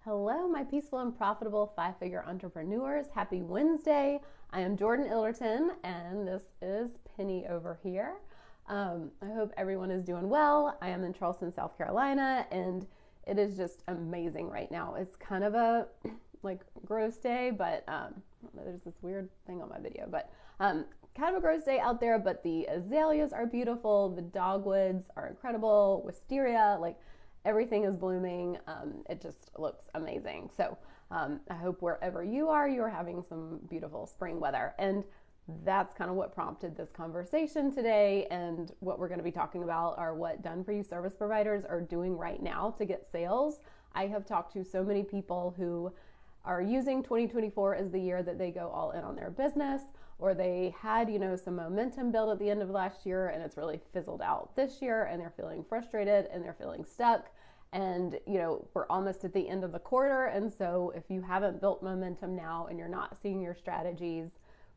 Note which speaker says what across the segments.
Speaker 1: Hello, my peaceful and profitable five-figure entrepreneurs. Happy Wednesday. I am Jordan Ilderton, and this is Penny over here. I hope everyone is doing well. I am in Charleston, South Carolina, and it is just amazing right now. It's kind of a gross day, but there's this weird thing on my video, but kind of a gross day out there, but the azaleas are beautiful. The dogwoods are incredible. Wisteria, everything is blooming. It just looks amazing. So I hope wherever you are having some beautiful spring weather. And that's kind of what prompted this conversation today. And what we're going to be talking about are what done-for-you service providers are doing right now to get sales. I have talked to so many people who are using 2024 as the year that they go all in on their business, or they had, some momentum built at the end of last year and it's really fizzled out this year, and they're feeling frustrated and they're feeling stuck. And, we're almost at the end of the quarter. And so if you haven't built momentum now and you're not seeing your strategies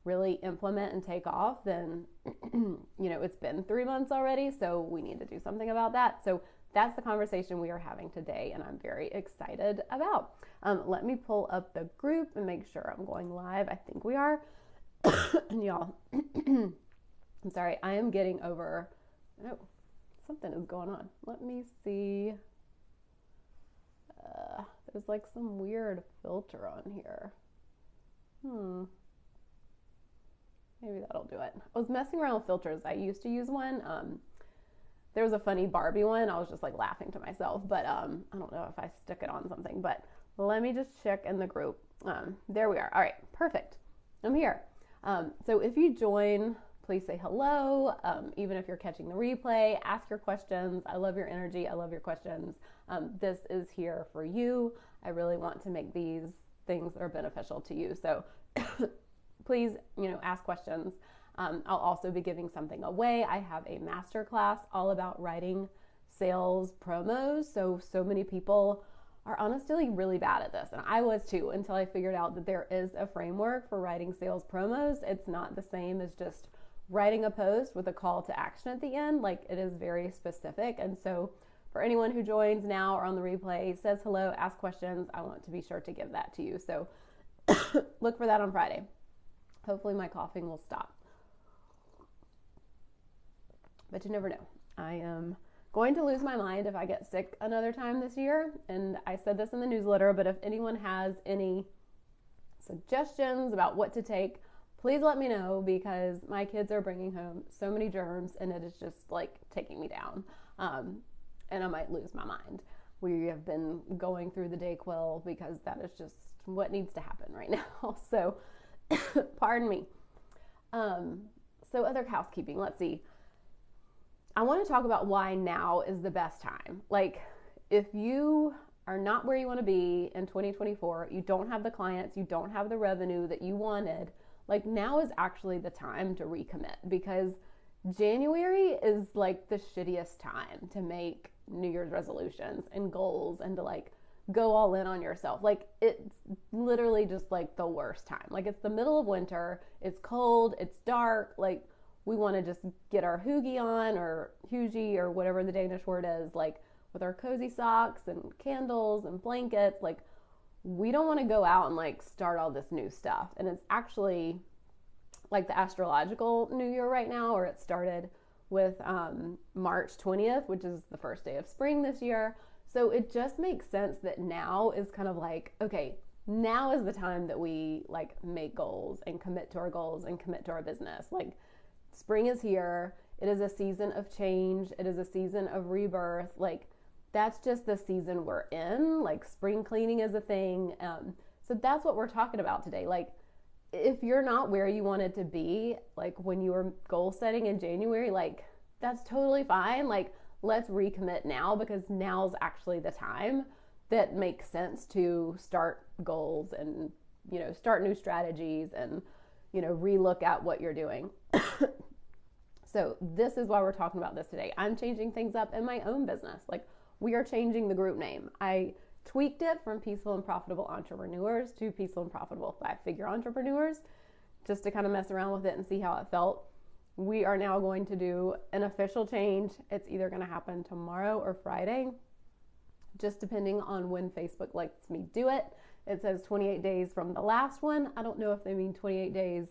Speaker 1: really implement and take off, then, it's been 3 months already. So we need to do something about that. So that's the conversation we are having today, and I'm very excited about. Let me pull up the group and make sure I'm going live. I think we are. And y'all, I'm sorry, I am getting over, something is going on. Let me see. There's some weird filter on here. Maybe that'll do it. I was messing around with filters. I used to use one. There was a funny Barbie one. I was just laughing to myself, but I don't know if I stuck it on something, but let me just check in the group. There we are. All right, perfect. I'm here. So if you join, please say hello. Even if you're catching the replay, ask your questions. I love your energy. I love your questions. This is here for you. I really want to make these things that are beneficial to you. So please, ask questions. I'll also be giving something away. I have a masterclass all about writing sales promos. So many people are honestly really bad at this. And I was too, until I figured out that there is a framework for writing sales promos. It's not the same as just writing a post with a call to action at the end. It is very specific. And so for anyone who joins now or on the replay, says hello, ask questions, I want to be sure to give that to you. So look for that on Friday. Hopefully my coughing will stop. But you never know. I am going to lose my mind if I get sick another time this year. And I said this in the newsletter, but if anyone has any suggestions about what to take, please let me know, because my kids are bringing home so many germs and it is just taking me down. And I might lose my mind. We have been going through the DayQuil because that is just what needs to happen right now. So pardon me. So other housekeeping, let's see. I want to talk about why now is the best time. If you are not where you want to be in 2024, you don't have the clients, you don't have the revenue that you wanted, now is actually the time to recommit, because January is the shittiest time to make New Year's resolutions and goals and to go all in on yourself. It's literally just the worst time. It's the middle of winter, it's cold, it's dark, we want to just get our hoogie on, or hoogie, or whatever the Danish word is, with our cozy socks and candles and blankets. We don't want to go out and start all this new stuff. And it's actually the astrological New Year right now, or it started with March 20th, which is the first day of spring this year. So it just makes sense that now is kind of okay, now is the time that we make goals and commit to our goals and commit to our business. Spring is here. It is a season of change. It is a season of rebirth. That's just the season we're in. Spring cleaning is a thing. So that's what we're talking about today. If you're not where you wanted to be, when you were goal setting in January, that's totally fine. Let's recommit now, because now's actually the time that makes sense to start goals and, start new strategies and, relook at what you're doing. So this is why we're talking about this today. I'm changing things up in my own business. We are changing the group name. I tweaked it from Peaceful and Profitable Entrepreneurs to Peaceful and Profitable Five-Figure Entrepreneurs, just to kind of mess around with it and see how it felt. We are now going to do an official change. It's either going to happen tomorrow or Friday. just depending on when Facebook lets me do it. It says 28 days from the last one. I don't know if they mean 28 days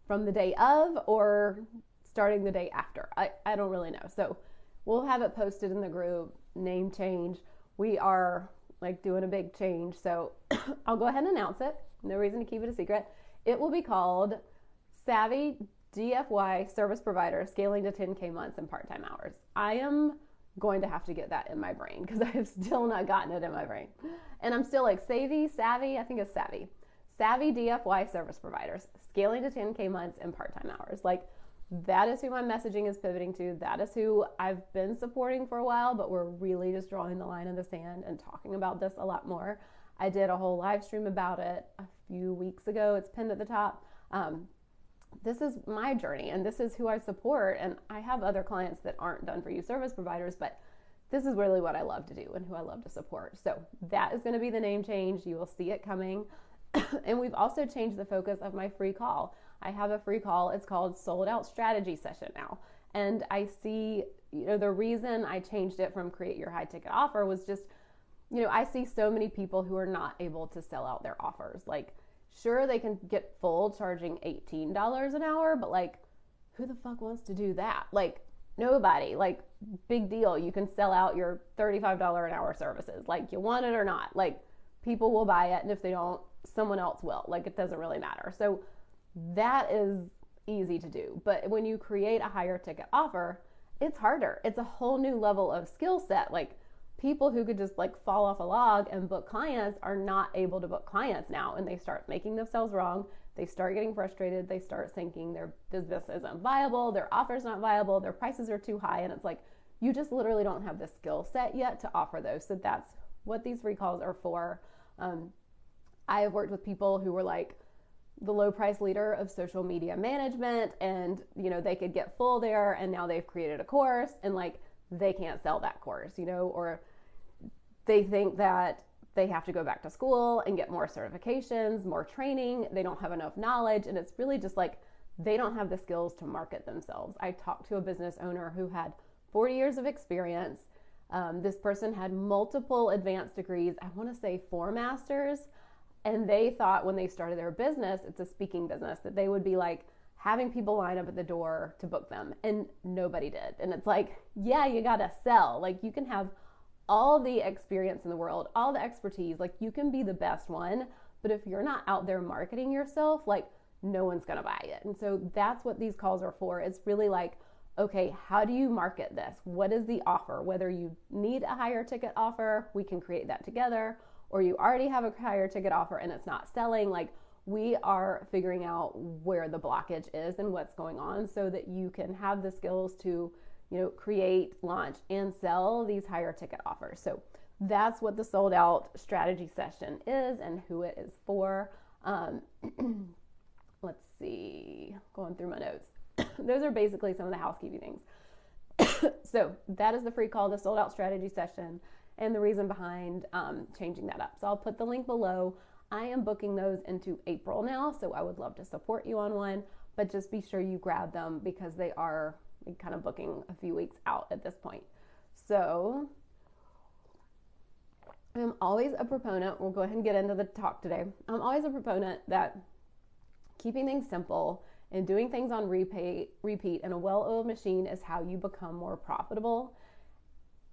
Speaker 1: from the day of or starting the day after. I don't really know. So we'll have it posted in the group. Name change. We are like doing a big change. So I'll go ahead and announce it. No reason to keep it a secret. It will be called Savvy DFY Service Provider Scaling to 10K Months and Part-Time Hours. I am going to have to get that in my brain because I have still not gotten it in my brain. And I'm still like Savvy, I think it's Savvy DFY Service Providers Scaling to 10K Months and Part-Time Hours. Like, that is who my messaging is pivoting to. That is who I've been supporting for a while, but we're really just drawing the line in the sand and talking about this a lot more. I did a whole live stream about it a few weeks ago. It's pinned at the top. This is my journey and this is who I support. And I have other clients that aren't done for you service providers, but this is really what I love to do and who I love to support. So that is going to be the name change. You will see it coming. And we've also changed the focus of my free call. I have a free call. It's called Sold Out Strategy Session now. And I see, the reason I changed it from Create Your High Ticket Offer was just, I see so many people who are not able to sell out their offers. Like, sure, they can get full charging $18 an hour, but like, who the fuck wants to do that? Like, nobody. Like, big deal. You can sell out your $35 an hour services. Like, you want it or not. Like, people will buy it. And if they don't, someone else will. Like, it doesn't really matter. So that is easy to do. But when you create a higher ticket offer, it's harder. It's a whole new level of skill set. Like, people who could just like fall off a log and book clients are not able to book clients now, and they start making themselves wrong. They start getting frustrated. They start thinking their business isn't viable, their offer's not viable, their prices are too high, and it's like, you just literally don't have the skill set yet to offer those. So that's what these free calls are for. I have worked with people who were like the low price leader of social media management, and they could get full there, and now they've created a course and like they can't sell that course, or they think that they have to go back to school and get more certifications, more training. They don't have enough knowledge, and it's really just like they don't have the skills to market themselves. I talked to a business owner who had 40 years of experience. This person had multiple advanced degrees, I want to say 4 masters, and they thought when they started their business, it's a speaking business, that they would be like having people line up at the door to book them, and nobody did. And it's like, yeah, you gotta sell. Like, you can have all the experience in the world, all the expertise, like you can be the best one, but if you're not out there marketing yourself, like no one's gonna buy it. And so that's what these calls are for. It's really like, okay, how do you market this? What is the offer? Whether you need a higher ticket offer, we can create that together, or you already have a higher ticket offer and it's not selling. Like, we are figuring out where the blockage is and what's going on so that you can have the skills to, create, launch, and sell these higher ticket offers. So that's what the Sold Out Strategy Session is and who it is for. Let's see, going through my notes. Those are basically some of the housekeeping things. So that is the free call, the Sold Out Strategy Session, and the reason behind changing that up. So I'll put the link below. I am booking those into April now, so I would love to support you on one, but just be sure you grab them because they are kind of booking a few weeks out at this point. So I'm always a proponent, we'll go ahead and get into the talk today. I'm always a proponent that keeping things simple and doing things on repeat in a well-oiled machine is how you become more profitable.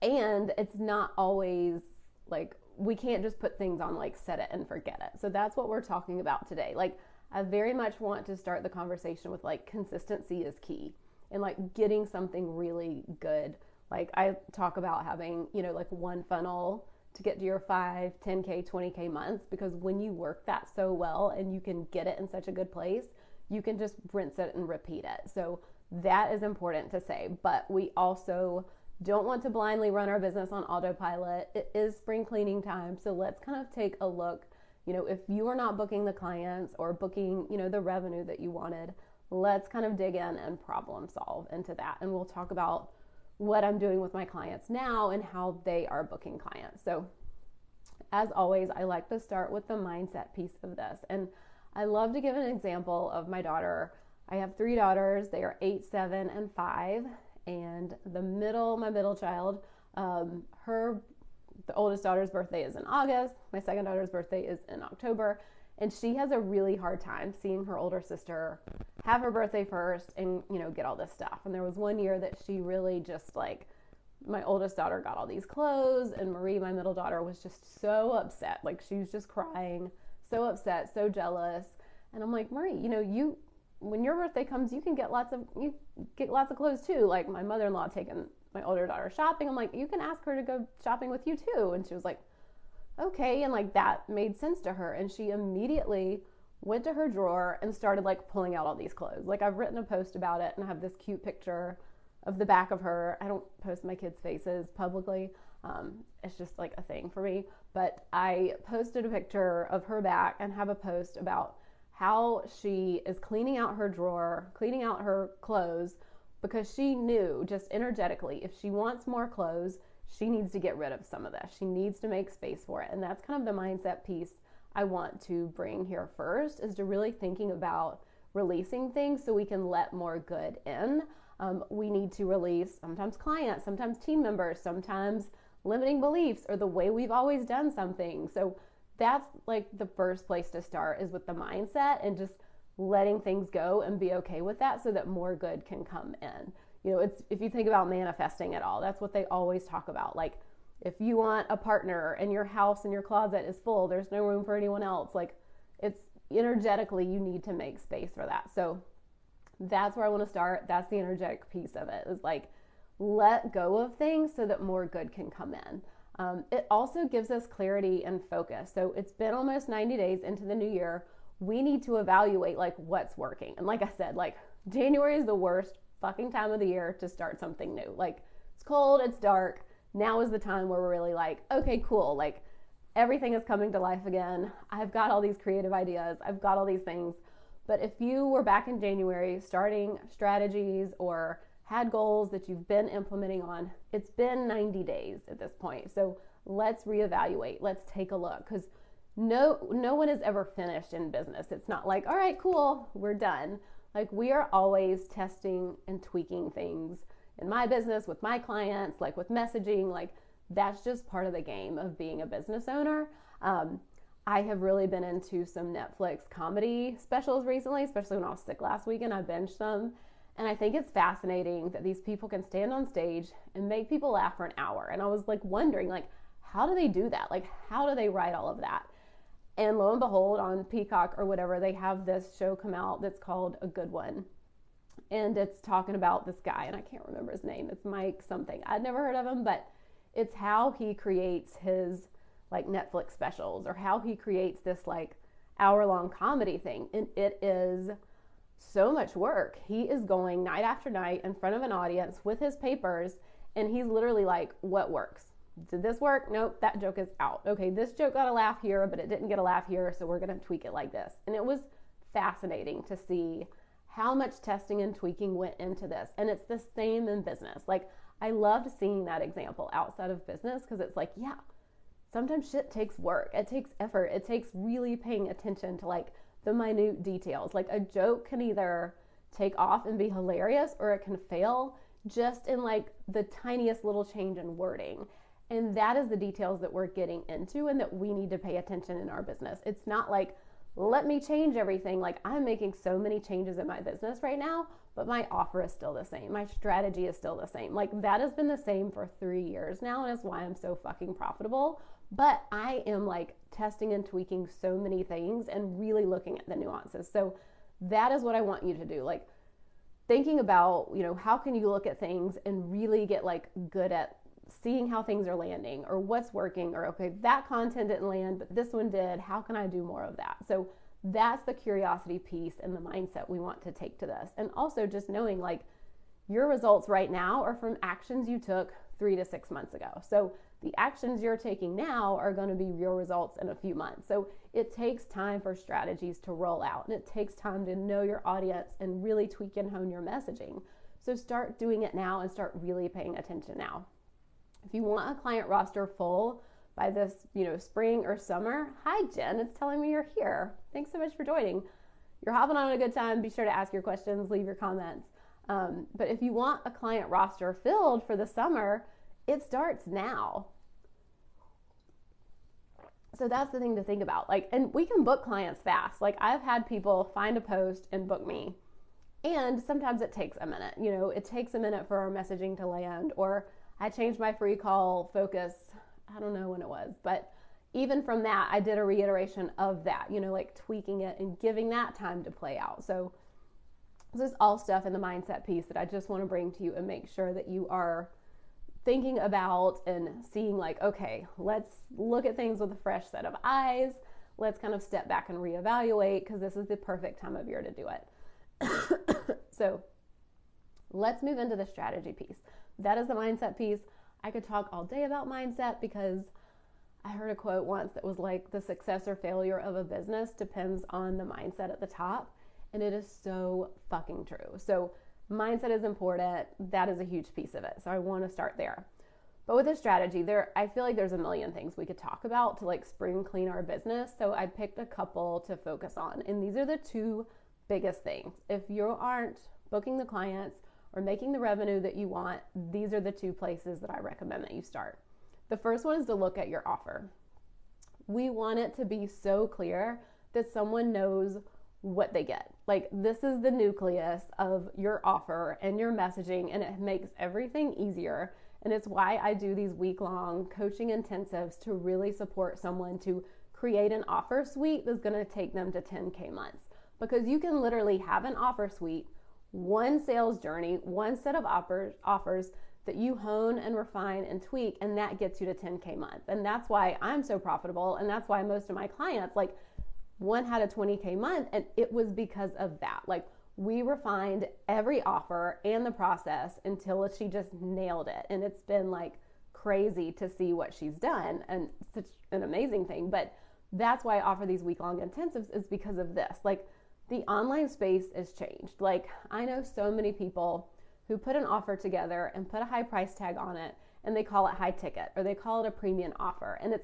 Speaker 1: And it's not always like, we can't just put things on like set it and forget it. So that's what we're talking about today. Like, I very much want to start the conversation with like consistency is key and like getting something really good. Like, I talk about having, like one funnel to get to your 5, 10K, 20K months, because when you work that so well and you can get it in such a good place, you can just rinse it and repeat it. So that is important to say, but we also don't want to blindly run our business on autopilot. It is spring cleaning time, so let's kind of take a look. If you are not booking the clients or booking, the revenue that you wanted, let's kind of dig in and problem solve into that. And we'll talk about what I'm doing with my clients now and how they are booking clients. So as always, I like to start with the mindset piece of this. And I love to give an example of my daughter. I have 3 daughters. They are 8, 7, and 5. And my middle child, her the oldest daughter's birthday is in August. My second daughter's birthday is in October. And she has a really hard time seeing her older sister have her birthday first and, get all this stuff. And there was one year that she really just like, my oldest daughter got all these clothes, and Marie, my middle daughter, was just so upset. Like, she was just crying, so upset, so jealous. And I'm like, Marie, when your birthday comes, you get lots of clothes too. Like, my mother-in-law taking my older daughter shopping. I'm like, you can ask her to go shopping with you too. And she was like, okay. And like, that made sense to her. And she immediately went to her drawer and started like pulling out all these clothes. Like, I've written a post about it, and I have this cute picture of the back of her. I don't post my kids' faces publicly. It's just like a thing for me. But I posted a picture of her back and have a post about how she is cleaning out her drawer, cleaning out her clothes, because she knew just energetically, if she wants more clothes, she needs to get rid of some of this. She needs to make space for it. And that's kind of the mindset piece I want to bring here first, is to really thinking about releasing things so we can let more good in. We need to release sometimes clients, sometimes team members, sometimes limiting beliefs, or the way we've always done something. So that's like the first place to start, is with the mindset and just letting things go and be okay with that, so that more good can come in. It's, if you think about manifesting at all, that's what they always talk about. Like, if you want a partner and your house and your closet is full, there's no room for anyone else. Like, it's energetically, you need to make space for that. So that's where I want to start. That's the energetic piece of it, is like, let go of things so that more good can come in. It also gives us clarity and focus. So it's been almost 90 days into the new year. We need to evaluate like what's working. And like I said, like, January is the worst fucking time of the year to start something new. Like, it's cold, it's dark. Now is the time where we're really like, okay, cool. Like, everything is coming to life again. I've got all these creative ideas. I've got all these things. But if you were back in January starting strategies or had goals that you've been implementing on, it's been 90 days at this point. So let's reevaluate. Let's take a look, because no one is ever finished in business. It's not like, all right, cool, we're done. Like, we are always testing and tweaking things in my business, with my clients, like with messaging. Like, that's just part of the game of being a business owner. I have really been into some Netflix comedy specials recently, especially when I was sick last weekend. I binged them. And I think it's fascinating that these people can stand on stage and make people laugh for an hour. And I was like wondering, like, how do they do that? Like, how do they write all of that? And lo and behold, on Peacock or whatever, they have this show come out that's called A Good One. And it's talking about this guy, and I can't remember his name. It's Mike something. I'd never heard of him, but it's how he creates his like Netflix specials, or how he creates this like hour-long comedy thing. And it is so much work. He is going night after night in front of an audience with his papers, and he's literally like, what works? Did this work? Nope, that joke is out. Okay, this joke got a laugh here, but it didn't get a laugh here, so we're going to tweak it like this. And it was fascinating to see how much testing and tweaking went into this. And it's the same in business. Like, I loved seeing that example outside of business, because it's like, yeah, sometimes shit takes work. It takes effort. It takes really paying attention to like the minute details. Like, a joke can either take off and be hilarious, or it can fail just in like the tiniest little change in wording. And that is the details that we're getting into and that we need to pay attention in our business. It's not like, let me change everything. Like, I'm making so many changes in my business right now, but my offer is still the same. My strategy is still the same. Like, that has been the same for 3 years now, and that's why I'm so fucking profitable. But I am like testing and tweaking so many things and really looking at the nuances. So that is what I want you to do. Like, thinking about, how can you look at things and really get like good at seeing how things are landing, or what's working, or okay, that content didn't land, but this one did. How can I do more of that? So that's the curiosity piece and the mindset we want to take to this. And also just knowing like your results right now are from actions you took 3 to 6 months ago. So the actions you're taking now are going to be your results in a few months. So it takes time for strategies to roll out, and it takes time to know your audience and really tweak and hone your messaging. So start doing it now and start really paying attention now. If you want a client roster full by this, spring or summer, hi Jen, it's telling me you're here. Thanks so much for joining. You're hopping on a good time. Be sure to ask your questions, leave your comments. But if you want a client roster filled for the summer, it starts now. So that's the thing to think about. Like, and we can book clients fast. Like, I've had people find a post and book me. And sometimes it takes a minute. You know, it takes a minute for our messaging to land, or I changed my free call focus. I don't know when it was, but even from that, I did a reiteration of that, you know, like tweaking it and giving that time to play out. So this is all stuff in the mindset piece that I just want to bring to you and make sure that you are thinking about and seeing like, okay, let's look at things with a fresh set of eyes. Let's kind of step back and reevaluate, because this is the perfect time of year to do it. So let's move into the strategy piece. That is the mindset piece. I could talk all day about mindset, because I heard a quote once that was like, the success or failure of a business depends on the mindset at the top. And it is so fucking true. So mindset is important. That is a huge piece of it. So I want to start there. But with a strategy, I feel like there's a million things we could talk about to like spring clean our business. So I picked a couple to focus on. And these are the two biggest things. If you aren't booking the clients or making the revenue that you want, these are the two places that I recommend that you start. The first one is to look at your offer. We want it to be so clear that someone knows what they get. Like, this is the nucleus of your offer and your messaging, and it makes everything easier. And it's why I do these week-long coaching intensives to really support someone to create an offer suite that's going to take them to 10K months. Because you can literally have an offer suite, one sales journey, one set of offers that you hone and refine and tweak, and that gets you to 10K months. And that's why I'm so profitable, and that's why most of my clients, like, one had a 20K month, and it was because of that. Like, we refined every offer and the process until she just nailed it. And it's been like crazy to see what she's done, and such an amazing thing. But that's why I offer these week-long intensives, is because of this. Like, the online space has changed. Like, I know so many people who put an offer together and put a high price tag on it, and they call it high ticket, or they call it a premium offer. And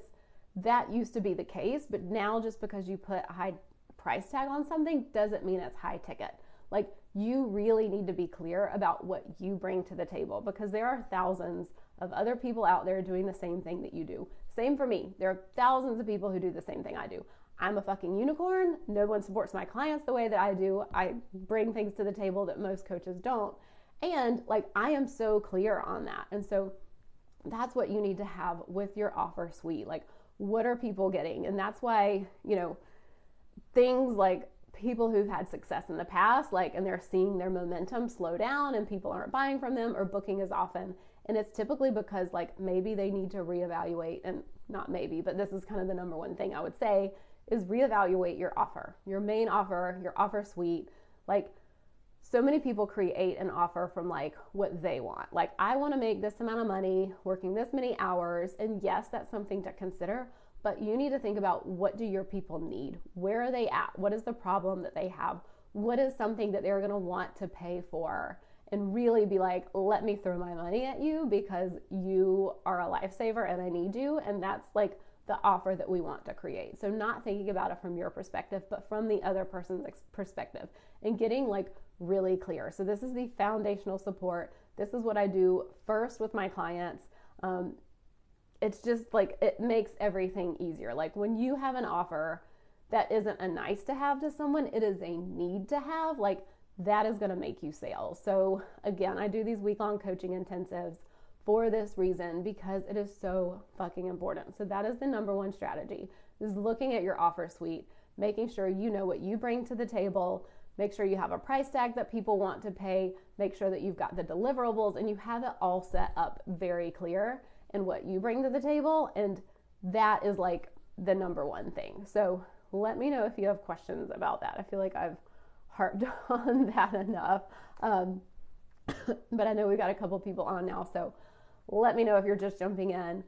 Speaker 1: that used to be the case, but now just because you put a high price tag on something doesn't mean it's high ticket. Like, you really need to be clear about what you bring to the table, because there are thousands of other people out there doing the same thing that you do. Same for me. There are thousands of people who do the same thing I do. I'm a fucking unicorn. No one supports my clients the way that I do. I bring things to the table that most coaches don't. And like, I am so clear on that. And so that's what you need to have with your offer suite. Like, what are people getting? And that's why, you know, things like people who've had success in the past, like, and they're seeing their momentum slow down and people aren't buying from them or booking as often. And it's typically because like maybe they need to reevaluate, and not maybe, but this is kind of the number one thing I would say is reevaluate your offer, your main offer, your offer suite. Like, so many people create an offer from like what they want. Like, I want to make this amount of money working this many hours. And yes, that's something to consider, but you need to think about, what do your people need? Where are they at? What is the problem that they have? What is something that they're going to want to pay for? And really be like, let me throw my money at you because you are a lifesaver and I need you. And that's like the offer that we want to create. So not thinking about it from your perspective, but from the other person's perspective, and getting like really clear. So this is the foundational support. This is what I do first with my clients. It's just like, it makes everything easier. Like, when you have an offer that isn't a nice to have to someone, it is a need to have, like, that is going to make you sales. So again, I do these week-long coaching intensives for this reason, because it is so fucking important. So that is the number one strategy, is looking at your offer suite, making sure you know what you bring to the table, make sure you have a price tag that people want to pay, make sure that you've got the deliverables and you have it all set up very clear in what you bring to the table. And that is like the number one thing. So let me know if you have questions about that. I feel like I've harped on that enough. But I know we've got a couple people on now, so let me know if you're just jumping in.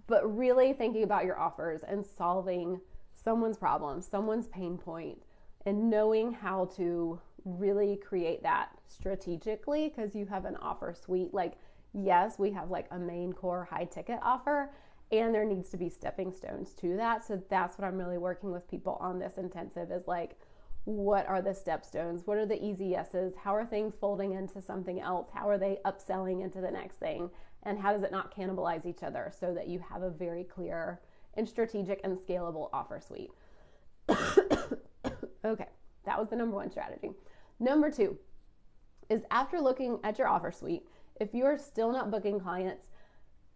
Speaker 1: But really thinking about your offers and solving someone's problem, someone's pain point, and knowing how to really create that strategically, because you have an offer suite. Like, yes, we have like a main core high ticket offer, and there needs to be stepping stones to that. So that's what I'm really working with people on this intensive, is like, what are the step stones? What are the easy yeses? How are things folding into something else? How are they upselling into the next thing? And how does it not cannibalize each other, so that you have a very clear and strategic and scalable offer suite. Okay, that was the number one strategy. Number two is, after looking at your offer suite, if you're still not booking clients,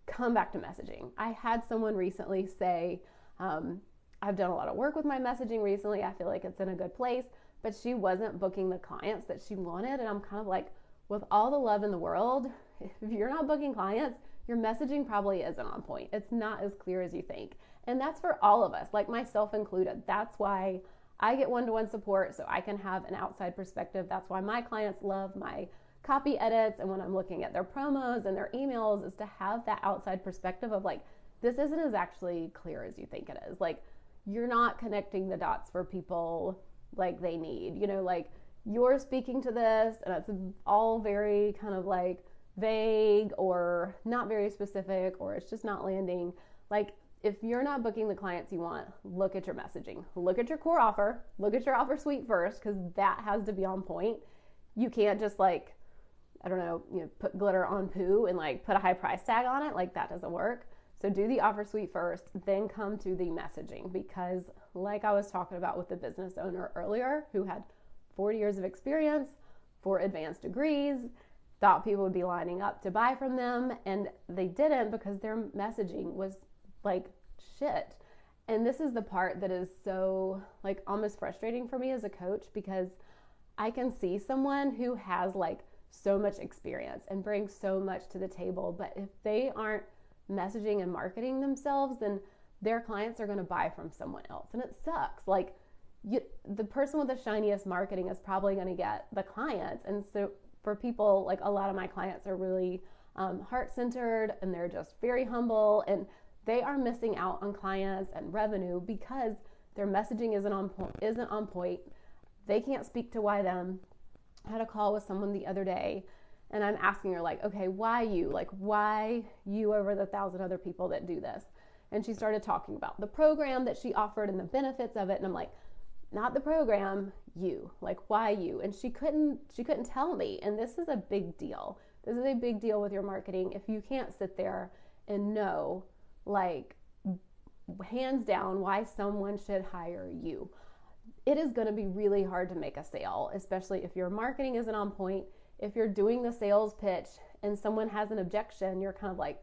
Speaker 1: come back to messaging. I had someone recently say, I've done a lot of work with my messaging recently. I feel like it's in a good place, but she wasn't booking the clients that she wanted. And I'm kind of like, with all the love in the world, if you're not booking clients, your messaging probably isn't on point. It's not as clear as you think. And that's for all of us, like myself included. That's why I get one-to-one support, so I can have an outside perspective. That's why my clients love my copy edits, and when I'm looking at their promos and their emails, is to have that outside perspective of like, this isn't as actually clear as you think it is. Like, you're not connecting the dots for people like they need, you know, like you're speaking to this and it's all very kind of like vague or not very specific, or it's just not landing. Like, if you're not booking the clients you want, look at your messaging, look at your core offer, look at your offer suite first, because that has to be on point. You can't just like, I don't know, put glitter on poo and like put a high price tag on it. Like, that doesn't work. So do the offer suite first, then come to the messaging, because like I was talking about with the business owner earlier who had 40 years of experience, 4 advanced degrees, thought people would be lining up to buy from them, and they didn't, because their messaging was like shit. And this is the part that is so like almost frustrating for me as a coach, because I can see someone who has like so much experience and brings so much to the table, but if they aren't messaging and marketing themselves, then their clients are going to buy from someone else, and it sucks. Like, the person with the shiniest marketing is probably going to get the clients. And so for people, like a lot of my clients are really heart-centered, and they're just very humble, and they are missing out on clients and revenue because their messaging isn't on point. They can't speak to why them. I had a call with someone the other day, and I'm asking her, like, okay, why you? Like, why you over the 1,000 other people that do this? And she started talking about the program that she offered and the benefits of it. And I'm like, not the program, you. Like, why you? And she couldn't tell me. And this is a big deal. This is a big deal with your marketing. If you can't sit there and know, like, hands down, why someone should hire you, it is going to be really hard to make a sale, especially if your marketing isn't on point. If you're doing the sales pitch and someone has an objection, you're kind of like,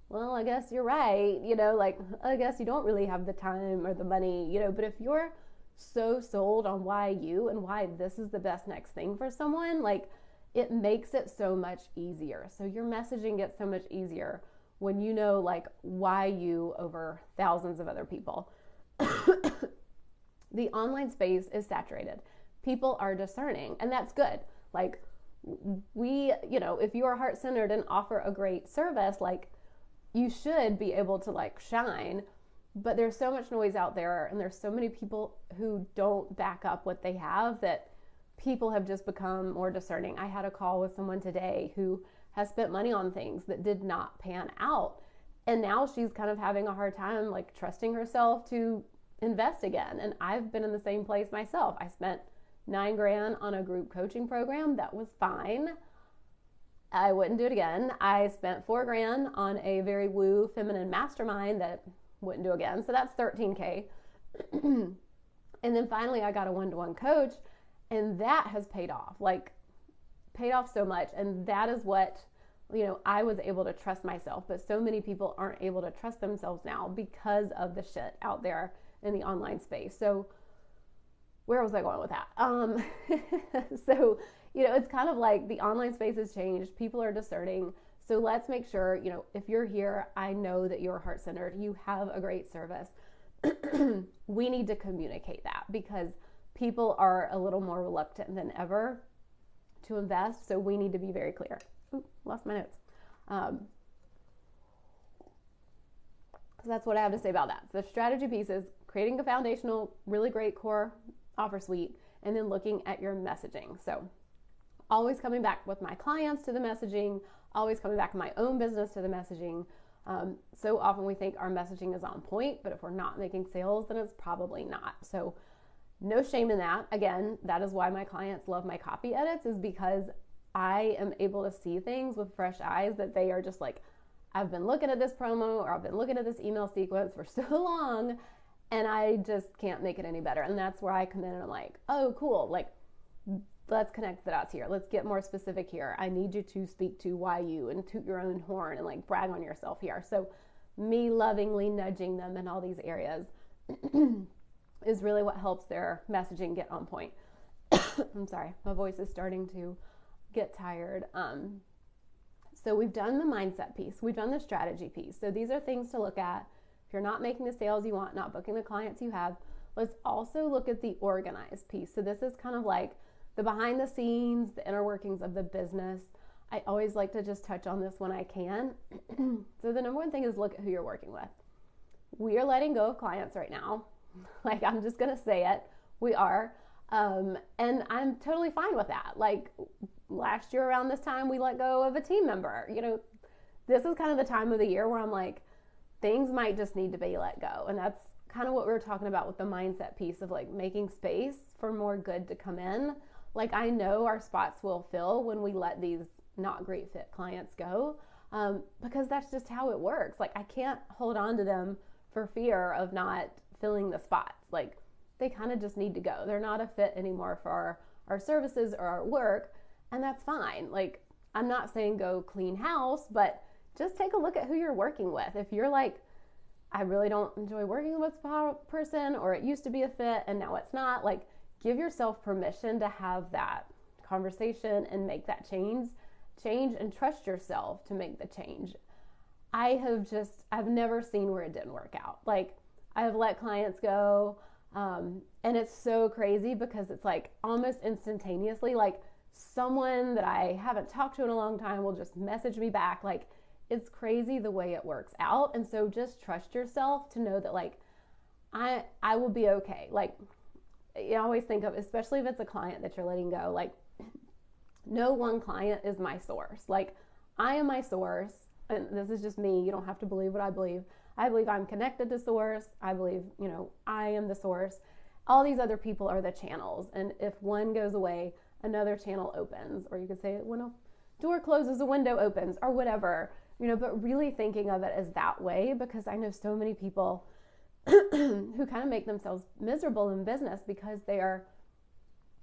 Speaker 1: well, I guess you're right. Like, I guess you don't really have the time or the money, but if you're so sold on why you and why this is the best next thing for someone, like, it makes it so much easier. So your messaging gets so much easier when you know, like, why you over thousands of other people. The online space is saturated. People are discerning, and that's good. Like, if you are heart-centered and offer a great service, like, you should be able to like shine, but there's so much noise out there, and there's so many people who don't back up what they have, that people have just become more discerning. I had a call with someone today who has spent money on things that did not pan out, and now she's kind of having a hard time like trusting herself to invest again. And I've been in the same place myself. I spent $9,000 on a group coaching program that was fine. I wouldn't do it again. I spent $4,000 on a very woo feminine mastermind that wouldn't do again. So that's $13,000. And then finally I got a one-to-one coach, and that has paid off so much. And that is what, I was able to trust myself, but so many people aren't able to trust themselves now because of the shit out there in the online space. So where was I going with that? So, it's kind of like the online space has changed. People are discerning. So let's make sure, if you're here, I know that you're heart-centered. You have a great service. We need to communicate that, because people are a little more reluctant than ever to invest. So we need to be very clear. Ooh, lost my notes. So that's what I have to say about that. So the strategy piece is creating a foundational, really great core offer suite, and then looking at your messaging. So always coming back with my clients to the messaging, always coming back in my own business to the messaging. So often we think our messaging is on point, but if we're not making sales, then it's probably not. So no shame in that. Again, that is why my clients love my copy edits, is because I am able to see things with fresh eyes that they are just like, I've been looking at this promo or I've been looking at this email sequence for so long and I just can't make it any better. And that's where I come in and I'm like, oh, cool. Like, let's connect the dots here. Let's get more specific here. I need you to speak to why you and toot your own horn and like brag on yourself here. So me lovingly nudging them in all these areas is really what helps their messaging get on point. I'm sorry, my voice is starting to get tired. So we've done the mindset piece. We've done the strategy piece. So these are things to look at. If you're not making the sales you want, not booking the clients you have, let's also look at the organized piece. So this is kind of like the behind the scenes, the inner workings of the business. I always like to just touch on this when I can. So the number one thing is look at who you're working with. We are letting go of clients right now. Like, I'm just going to say it. We are. And I'm totally fine with that. Like, last year around this time, we let go of a team member. You know, this is kind of the time of the year where I'm like, things might just need to be let go. And that's kind of what we were talking about with the mindset piece of like making space for more good to come in. Like, I know our spots will fill when we let these not great fit clients go, because that's just how it works. Like, I can't hold on to them for fear of not filling the spots. Like, they kind of just need to go. They're not a fit anymore for our services or our work, and that's fine. Like, I'm not saying go clean house, but just take a look at who you're working with. If you're like, I really don't enjoy working with this person, or it used to be a fit and now it's not, like, give yourself permission to have that conversation and make that change and trust yourself to make the change. I've never seen where it didn't work out. Like, I have let clients go, and it's so crazy because it's like almost instantaneously, like someone that I haven't talked to in a long time will just message me back. Like, it's crazy the way it works out. And so just trust yourself to know that, like, I will be okay. Like, you always think of, especially if it's a client that you're letting go, like, no one client is my source. Like, I am my source, and this is just me. You don't have to believe what I believe. I believe I'm connected to source. I believe, you know, I am the source. All these other people are the channels. And if one goes away, another channel opens. Or you could say, when a door closes, a window opens, or whatever, you know, but really thinking of it as that way, because I know so many people who kind of make themselves miserable in business because they are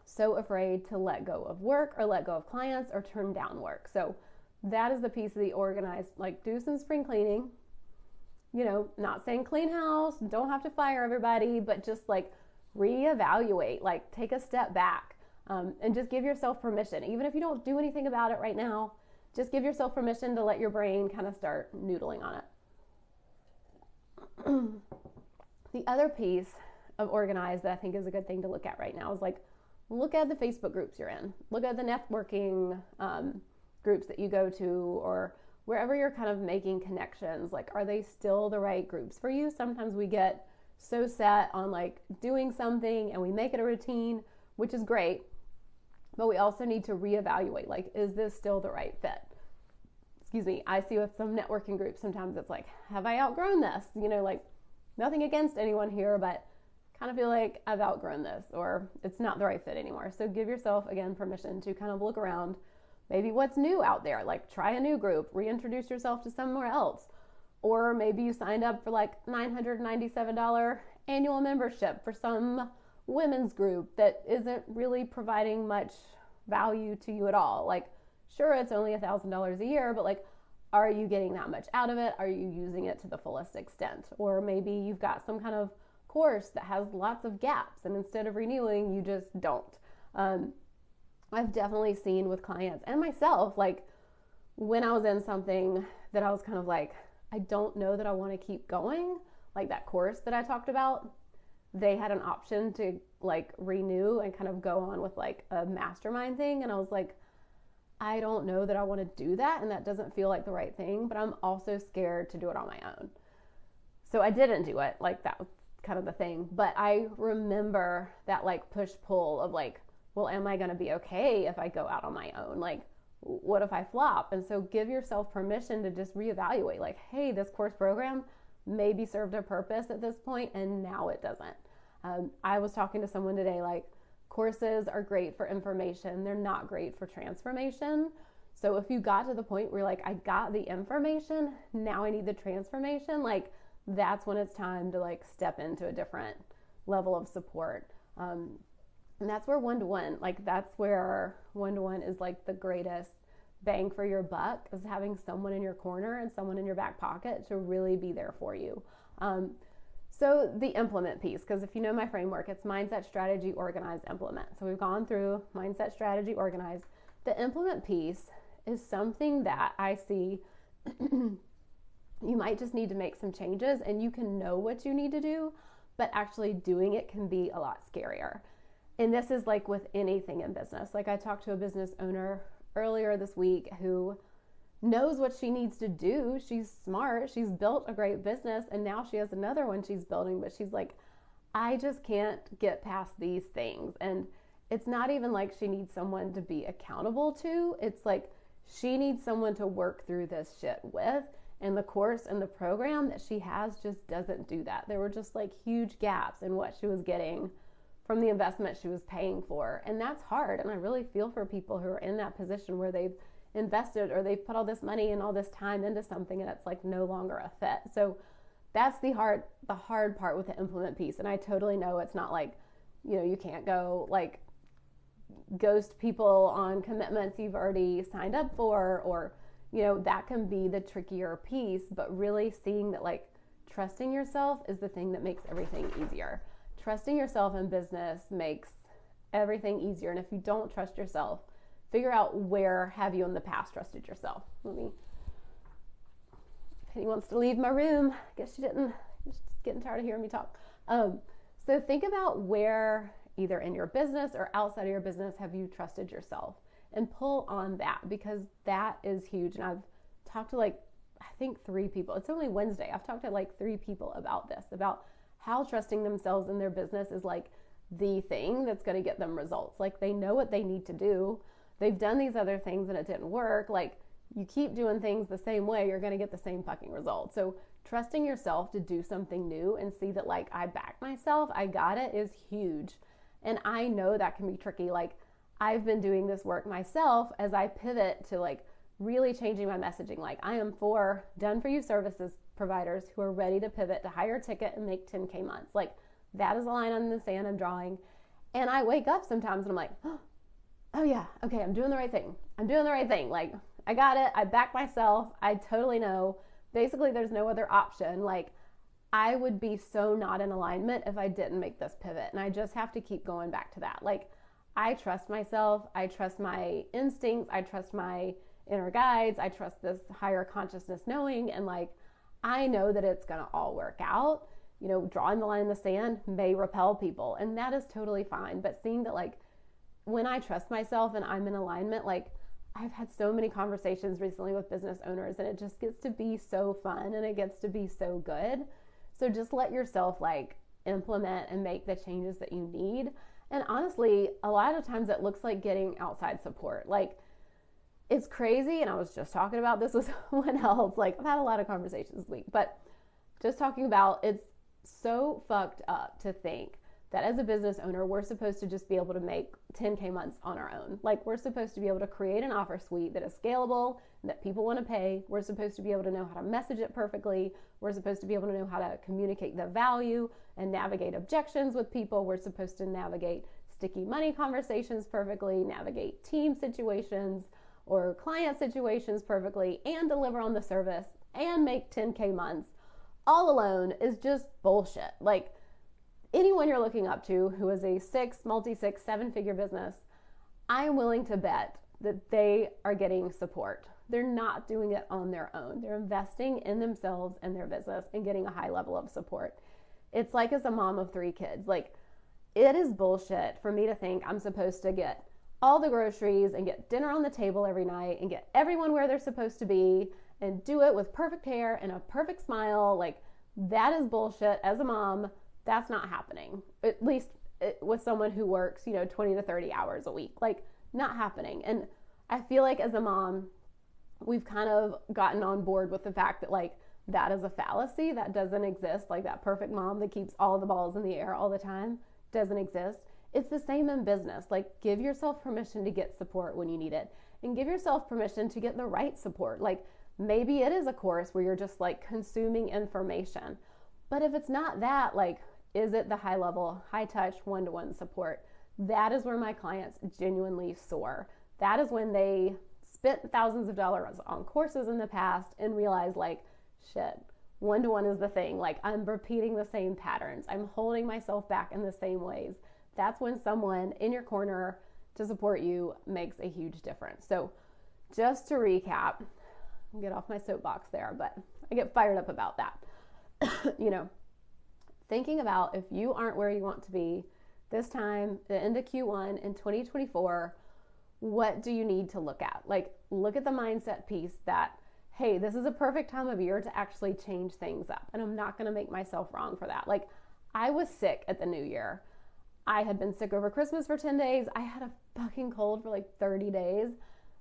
Speaker 1: so afraid to let go of work or let go of clients or turn down work. So that is the piece of the organized, like, do some spring cleaning, you know, not saying clean house, don't have to fire everybody, but just like reevaluate, like take a step back, and just give yourself permission. Even if you don't do anything about it right now, just give yourself permission to let your brain kind of start noodling on it. The other piece of organized that I think is a good thing to look at right now is like, look at the Facebook groups you're in. Look at the networking groups that you go to, or wherever you're kind of making connections. Like, are they still the right groups for you? Sometimes we get so set on like doing something and we make it a routine, which is great, but we also need to reevaluate, like, is this still the right fit? Excuse me. I see with some networking groups, sometimes it's like, have I outgrown this? You know, like, nothing against anyone here, but kind of feel like I've outgrown this, or it's not the right fit anymore. So give yourself, again, permission to kind of look around, maybe what's new out there, like try a new group, reintroduce yourself to somewhere else. Or maybe you signed up for like $997 annual membership for some women's group that isn't really providing much value to you at all. Like, sure, it's only $1,000 a year, but like, are you getting that much out of it? Are you using it to the fullest extent? Or maybe you've got some kind of course that has lots of gaps, and instead of renewing, you just don't. I've definitely seen with clients and myself, like, when I was in something that I was kind of like, I don't know that I want to keep going, like that course that I talked about, they had an option to like renew and kind of go on with like a mastermind thing, and I was like, I don't know that I want to do that, and that doesn't feel like the right thing, but I'm also scared to do it on my own. So I didn't do it. Like, that was kind of the thing. But I remember that like push-pull of like, well, am I going to be okay if I go out on my own? Like, what if I flop? And so give yourself permission to just reevaluate, like, hey, this course program maybe served a purpose at this point, and now it doesn't. I was talking to someone today, like, courses are great for information. They're not great for transformation. So if you got to the point where like, I got the information, now I need the transformation, like that's when it's time to like step into a different level of support. And that's where one-to-one, like that's where one-to-one is like the greatest bang for your buck, is having someone in your corner and someone in your back pocket to really be there for you. So the implement piece, because if you know my framework, it's mindset, strategy, organize, implement. So we've gone through mindset, strategy, organize. The implement piece is something that I see you might just need to make some changes, and you can know what you need to do, but actually doing it can be a lot scarier. And this is like with anything in business. Like I talked to a business owner earlier this week who knows what she needs to do. She's smart. She's built a great business, and now she has another one she's building, but she's like, I just can't get past these things. And it's not even like she needs someone to be accountable to. It's like she needs someone to work through this shit with. And the course and the program that she has just doesn't do that. There were just like huge gaps in what she was getting from the investment she was paying for. And that's hard. And I really feel for people who are in that position where they've invested or they've put all this money and all this time into something and it's like no longer a fit. So that's the hard part with the implement piece. And I totally know it's not like, you know, you can't go like ghost people on commitments you've already signed up for, or, you know, that can be the trickier piece, but really seeing that like trusting yourself is the thing that makes everything easier. Trusting yourself in business makes everything easier. And if you don't trust yourself, figure out where have you in the past trusted yourself. Penny wants to leave my room. Guess she didn't. She's getting tired of hearing me talk. So think about where either in your business or outside of your business have you trusted yourself, and pull on that, because that is huge. And I've talked to like, I think 3 people. It's only Wednesday. I've talked to like 3 people about this, about how trusting themselves in their business is like the thing that's going to get them results. Like they know what they need to do. They've done these other things and it didn't work. Like you keep doing things the same way, you're going to get the same fucking result. So trusting yourself to do something new and see that like I backed myself, I got it, is huge. And I know that can be tricky. Like I've been doing this work myself as I pivot to like really changing my messaging. Like I am for done for you services providers who are ready to pivot to higher ticket and make 10K months. Like that is a line on the sand I'm drawing. And I wake up sometimes and I'm like, oh yeah, okay, I'm doing the right thing. I'm doing the right thing. Like I got it. I backed myself. I totally know. Basically, there's no other option. Like I would be so not in alignment if I didn't make this pivot. And I just have to keep going back to that. Like I trust myself. I trust my instincts. I trust my inner guides. I trust this higher consciousness knowing. And like, I know that it's going to all work out. You know, drawing the line in the sand may repel people, and that is totally fine. But seeing that like when I trust myself and I'm in alignment, like I've had so many conversations recently with business owners, and it just gets to be so fun and it gets to be so good. So just let yourself like implement and make the changes that you need. And honestly, a lot of times it looks like getting outside support. Like it's crazy. And I was just talking about this with someone else. Like I've had a lot of conversations this week, but just talking about, it's so fucked up to think that as a business owner, we're supposed to just be able to make 10K months on our own. Like we're supposed to be able to create an offer suite that is scalable, that people want to pay. We're supposed to be able to know how to message it perfectly. We're supposed to be able to know how to communicate the value and navigate objections with people. We're supposed to navigate sticky money conversations perfectly, navigate team situations or client situations perfectly, and deliver on the service and make 10K months all alone is just bullshit. Like anyone you're looking up to who is a 7-figure business, I am willing to bet that they are getting support. They're not doing it on their own. They're investing in themselves and their business and getting a high level of support. It's like as a mom of 3 kids, like it is bullshit for me to think I'm supposed to get all the groceries and get dinner on the table every night and get everyone where they're supposed to be and do it with perfect hair and a perfect smile. Like that is bullshit. As a mom, that's not happening. At least with someone who works, 20 to 30 hours a week, like not happening. And I feel like as a mom, we've kind of gotten on board with the fact that like that is a fallacy. That doesn't exist. Like that perfect mom that keeps all of the balls in the air all the time doesn't exist. It's the same in business. Like give yourself permission to get support when you need it. and give yourself permission to get the right support. Like maybe it is a course where you're just like consuming information. But if it's not that, like, is it the high level, high touch, one-to-one support? That is where my clients genuinely soar. That is when they spent thousands of dollars on courses in the past and realize like, shit, one-to-one is the thing. Like I'm repeating the same patterns. I'm holding myself back in the same ways. That's when someone in your corner to support you makes a huge difference. So just to recap, I'll get off my soapbox there, but I get fired up about that. Thinking about if you aren't where you want to be this time, the end of Q1 in 2024, what do you need to look at? Like, look at the mindset piece that, hey, this is a perfect time of year to actually change things up. And I'm not going to make myself wrong for that. Like, I was sick at the new year. I had been sick over Christmas for 10 days. I had a fucking cold for like 30 days.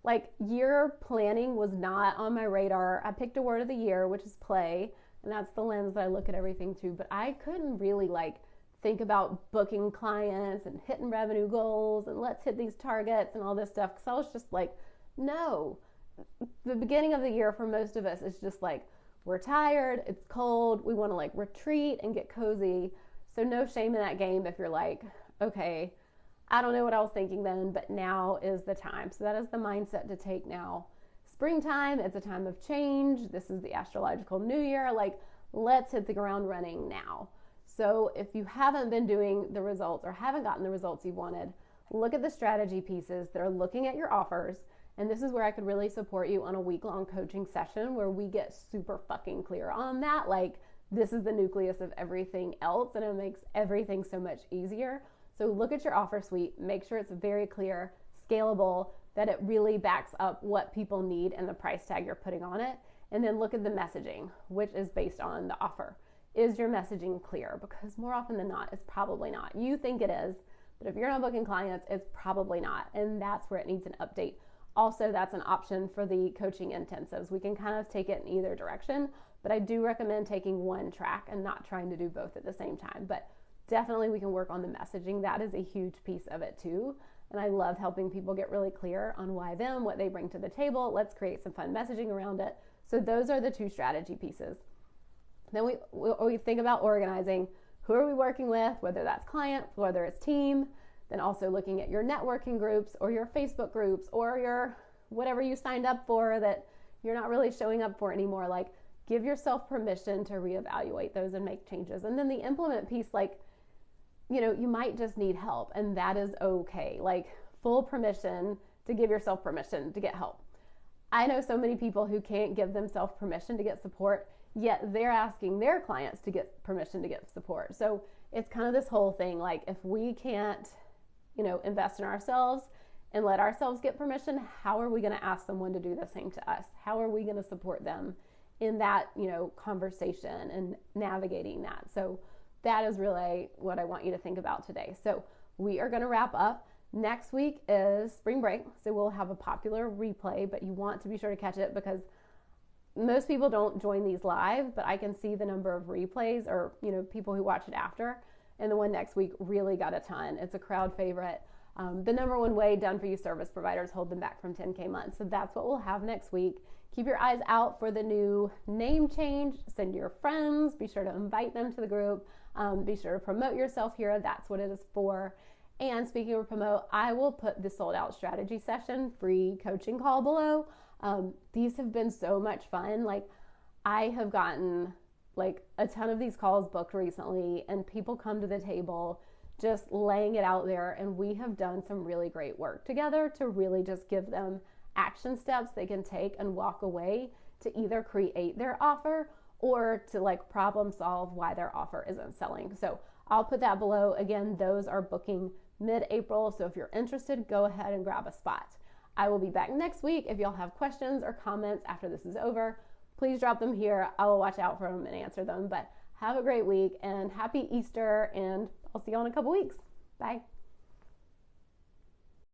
Speaker 1: Like, year planning was not on my radar. I picked a word of the year, which is play. And that's the lens that I look at everything to. But I couldn't really like think about booking clients and hitting revenue goals and let's hit these targets and all this stuff. Because I was just like, no. The beginning of the year for most of us is just like, we're tired, it's cold, we want to like retreat and get cozy. So no shame in that game if you're like, okay, I don't know what I was thinking then, but now is the time. So that is the mindset to take now. Springtime, it's a time of change. This is the astrological new year. Like, let's hit the ground running now. So if you haven't been doing the results or haven't gotten the results you wanted, look at the strategy pieces that are looking at your offers. And this is where I could really support you on a week-long coaching session where we get super fucking clear on that. Like, this is the nucleus of everything else, and it makes everything so much easier. So look at your offer suite, make sure it's very clear, scalable, that it really backs up what people need and the price tag you're putting on it. And then look at the messaging, which is based on the offer. Is your messaging clear? Because more often than not, it's probably not. You think it is, but if you're not booking clients, it's probably not. And that's where it needs an update. Also, that's an option for the coaching intensives. We can kind of take it in either direction, but I do recommend taking one track and not trying to do both at the same time. But definitely we can work on the messaging. That is a huge piece of it too. And I love helping people get really clear on why them, what they bring to the table. Let's create some fun messaging around it. So those are the two strategy pieces. Then we think about organizing. Who are we working with? Whether that's client, whether it's team. Then also looking at your networking groups or your Facebook groups or your whatever you signed up for that you're not really showing up for anymore. Like, give yourself permission to reevaluate those and make changes. And then the implement piece, like, you might just need help, and that is okay. Like, full permission to give yourself permission to get help. I know so many people who can't give themselves permission to get support, yet they're asking their clients to get permission to get support. So it's kind of this whole thing. Like, if we can't, invest in ourselves and let ourselves get permission, how are we going to ask someone to do the same to us? How are we going to support them in that, conversation and navigating that? So that is really what I want you to think about today. So we are going to wrap up. Next week is spring break, so we'll have a popular replay, but you want to be sure to catch it because most people don't join these live, but I can see the number of replays or, people who watch it after. And the one next week really got a ton. It's a crowd favorite. The number one way done for you service providers hold them back from 10K months. So that's what we'll have next week. Keep your eyes out for the new name change. Send your friends. Be sure to invite them to the group. Be sure to promote yourself here. That's what it is for. And speaking of promote, I will put the sold out strategy session free coaching call below. These have been so much fun. Like, I have gotten like a ton of these calls booked recently, and people come to the table just laying it out there, and we have done some really great work together to really just give them action steps they can take and walk away to either create their offer or to like problem solve why their offer isn't selling. So I'll put that below. Again, those are booking mid-April. So if you're interested, go ahead and grab a spot. I will be back next week. If y'all have questions or comments after this is over, please drop them here. I will watch out for them and answer them. But have a great week and happy Easter, and I'll see you all in a couple weeks. Bye.